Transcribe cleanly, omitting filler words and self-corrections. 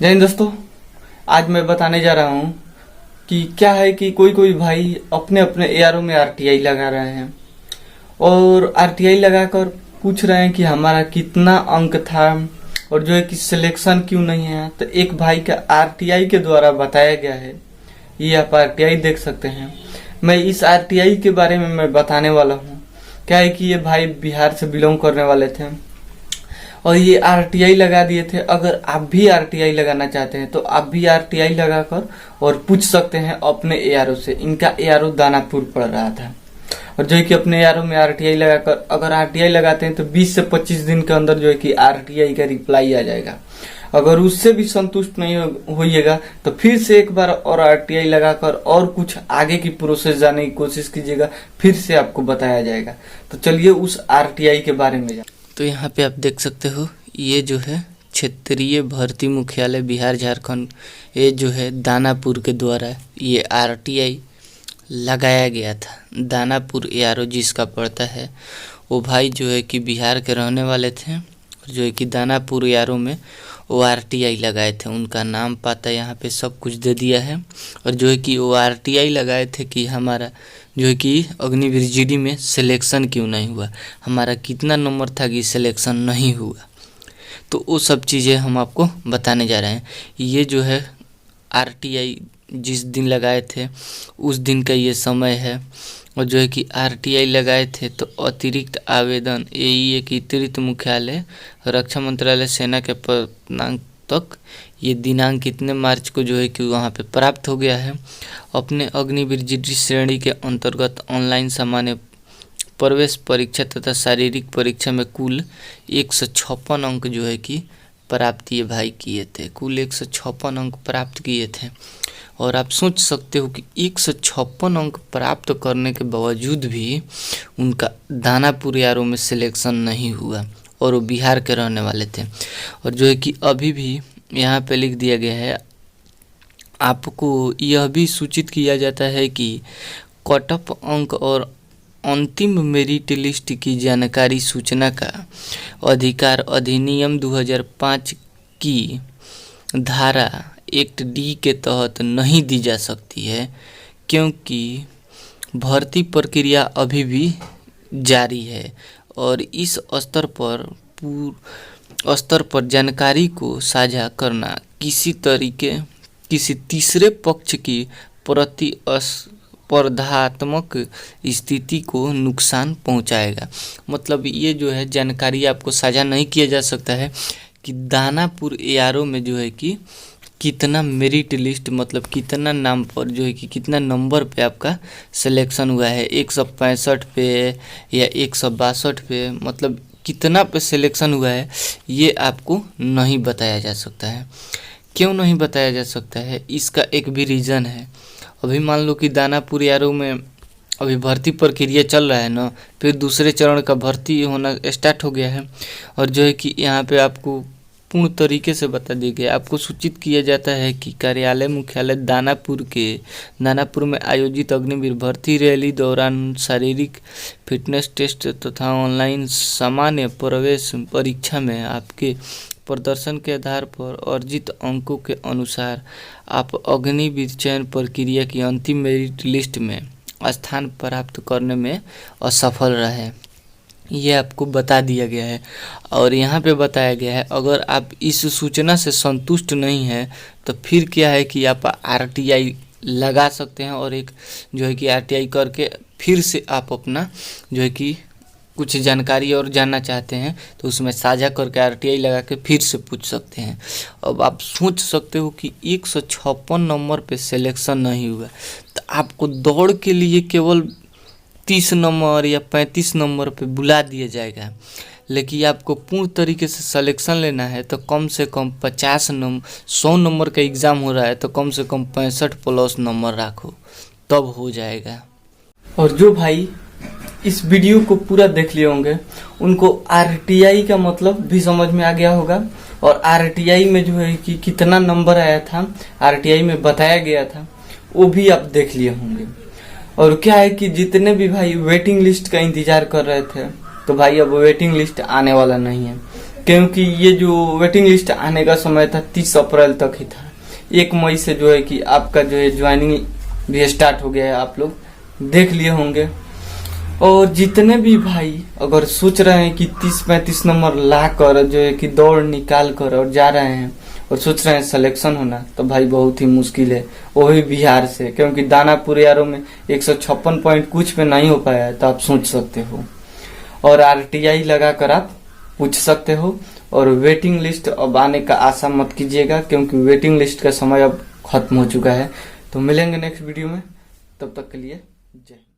जय हिंद दोस्तों। आज मैं बताने जा रहा हूँ कि क्या है कि कोई कोई भाई अपने अपने एआरओ में आरटीआई लगा रहे हैं और आरटीआई लगाकर पूछ रहे हैं कि हमारा कितना अंक था और जो है कि सिलेक्शन क्यों नहीं है। तो एक भाई का आरटीआई के द्वारा बताया गया है, ये आप आरटीआई देख सकते हैं। मैं इस आरटीआई के बारे में मैं बताने वाला हूँ। क्या है कि ये भाई बिहार से बिलोंग करने वाले थे और ये आरटीआई लगा दिए थे। अगर आप भी आरटीआई लगाना चाहते हैं तो आप भी आरटीआई लगाकर और पूछ सकते हैं अपने एआरओ से। इनका एआरओ दानापुर पड़ रहा था और जो है कि अपने एआरओ में आरटीआई लगाकर अगर आरटीआई लगाते हैं तो 20 से 25 दिन के अंदर जो है कि आरटीआई का रिप्लाई आ जाएगा। अगर उससे भी संतुष्ट नहीं होइएगा तो फिर से एक बार और आरटीआई लगाकर और कुछ आगे की प्रोसेस जाने की कोशिश कीजिएगा, फिर से आपको बताया जाएगा। तो चलिए उस आरटीआई के बारे में तो यहाँ पे आप देख सकते हो, ये जो है क्षेत्रीय भर्ती मुख्यालय बिहार झारखंड, ये जो है दानापुर के द्वारा ये आरटीआई लगाया गया था। दानापुर एआरओ जिसका पड़ता है वो भाई जो है कि बिहार के रहने वाले थे और जो है कि दानापुर एआरओ में वो आरटीआई लगाए थे। उनका नाम पता यहाँ पे सब कुछ दे दिया है और जो है कि वो आरटीआई लगाए थे कि हमारा जो है कि अग्निवीर जीडी में सिलेक्शन क्यों नहीं हुआ, हमारा कितना नंबर था कि सिलेक्शन नहीं हुआ। तो वो सब चीज़ें हम आपको बताने जा रहे हैं। ये जो है आरटीआई जिस दिन लगाए थे उस दिन का ये समय है और जो है कि आरटीआई लगाए थे तो अतिरिक्त आवेदन एई के अतिरिक्त मुख्यालय रक्षा मंत्रालय सेना के पूर्णांक तक ये दिनांक कितने मार्च को जो है कि वहाँ पे प्राप्त हो गया है। अपने अग्निवीर जीडी श्रेणी के अंतर्गत ऑनलाइन सामान्य प्रवेश परीक्षा तथा शारीरिक परीक्षा में कुल 156 अंक जो है कि प्राप्त ये भाई किए थे। कुल 156 अंक प्राप्त किए थे और आप सोच सकते हो कि 156 अंक प्राप्त करने के बावजूद भी उनका दानापुर एआरओ में सिलेक्शन नहीं हुआ और वो बिहार के रहने वाले थे। और जो है कि अभी भी यहाँ पे लिख दिया गया है, आपको यह भी सूचित किया जाता है कि कट ऑफ अंक और अंतिम मेरिट लिस्ट की जानकारी सूचना का अधिकार अधिनियम 2005 की धारा एक्ट डी के तहत नहीं दी जा सकती है, क्योंकि भर्ती प्रक्रिया अभी भी जारी है और इस स्तर पर जानकारी को साझा करना किसी तीसरे पक्ष की प्रतिस्पर्धात्मक स्थिति को नुकसान पहुंचाएगा। मतलब ये जो है जानकारी आपको साझा नहीं किया जा सकता है कि दानापुर एआरओ में जो है कि कितना मेरिट लिस्ट, मतलब कितना नाम पर जो है कि कितना नंबर पे आपका सिलेक्शन हुआ है, 165 पे या 162 पे, मतलब कितना पे सिलेक्शन हुआ है, ये आपको नहीं बताया जा सकता है। क्यों नहीं बताया जा सकता है, इसका एक भी रीज़न है। अभी मान लो कि दानापुर एआरओ में अभी भर्ती प्रक्रिया चल रहा है ना, फिर दूसरे चरण का भर्ती होना स्टार्ट हो गया है और जो है कि यहाँ पे आपको पूर्ण तरीके से बता दिया गया, आपको सूचित किया जाता है कि कार्यालय मुख्यालय दानापुर में आयोजित अग्निवीर भर्ती रैली दौरान शारीरिक फिटनेस टेस्ट तथा ऑनलाइन सामान्य प्रवेश परीक्षा में आपके प्रदर्शन के आधार पर अर्जित अंकों के अनुसार आप अग्निवीर चयन प्रक्रिया की अंतिम मेरिट लिस्ट में स्थान प्राप्त करने में असफल रहे, ये आपको बता दिया गया है। और यहाँ पे बताया गया है, अगर आप इस सूचना से संतुष्ट नहीं हैं तो फिर क्या है कि आप आरटीआई लगा सकते हैं और एक जो है कि आरटीआई करके फिर से आप अपना जो है कि कुछ जानकारी और जानना चाहते हैं तो उसमें साझा करके आरटीआई लगा के फिर से पूछ सकते हैं। अब आप सोच सकते हो कि 156 नंबर पे सिलेक्शन नहीं हुआ तो आपको दौड़ के लिए केवल 30 नंबर या 35 नंबर पे बुला दिया जाएगा, लेकिन आपको पूर्ण तरीके से सिलेक्शन लेना है तो कम से कम 100 नंबर का एग्ज़ाम हो रहा है तो कम से कम 65+ नंबर रखो, तब हो जाएगा। और जो भाई इस वीडियो को पूरा देख लिए होंगे उनको आरटीआई का मतलब भी समझ में आ गया होगा और आरटीआई में जो है कि कितना नंबर आया था, आरटीआई में बताया गया था, वो भी आप देख लिए होंगे। और क्या है कि जितने भी भाई वेटिंग लिस्ट का इंतजार कर रहे थे तो भाई अब वेटिंग लिस्ट आने वाला नहीं है। क्योंकि ये जो वेटिंग लिस्ट आने का समय था 30 अप्रैल तक ही था। 1 मई से जो है कि आपका जो है ज्वाइनिंग भी स्टार्ट हो गया है, आप लोग देख लिए होंगे। और जितने भी भाई अगर सोच रहे हैं कि 30-35 नंबर ला कर जो है कि दौड़ निकाल कर और जा रहे हैं और सोच रहे हैं सिलेक्शन होना, तो भाई बहुत ही मुश्किल है, वो भी बिहार से, क्योंकि दानापुर यारों में 156 पॉइंट कुछ पे नहीं हो पाया है। तो आप सोच सकते हो, और आरटीआई लगा कर आप पूछ सकते हो। और वेटिंग लिस्ट अब आने का आशा मत कीजिएगा, क्योंकि वेटिंग लिस्ट का समय अब खत्म हो चुका है। तो मिलेंगे नेक्स्ट वीडियो में, तब तक के लिए जय।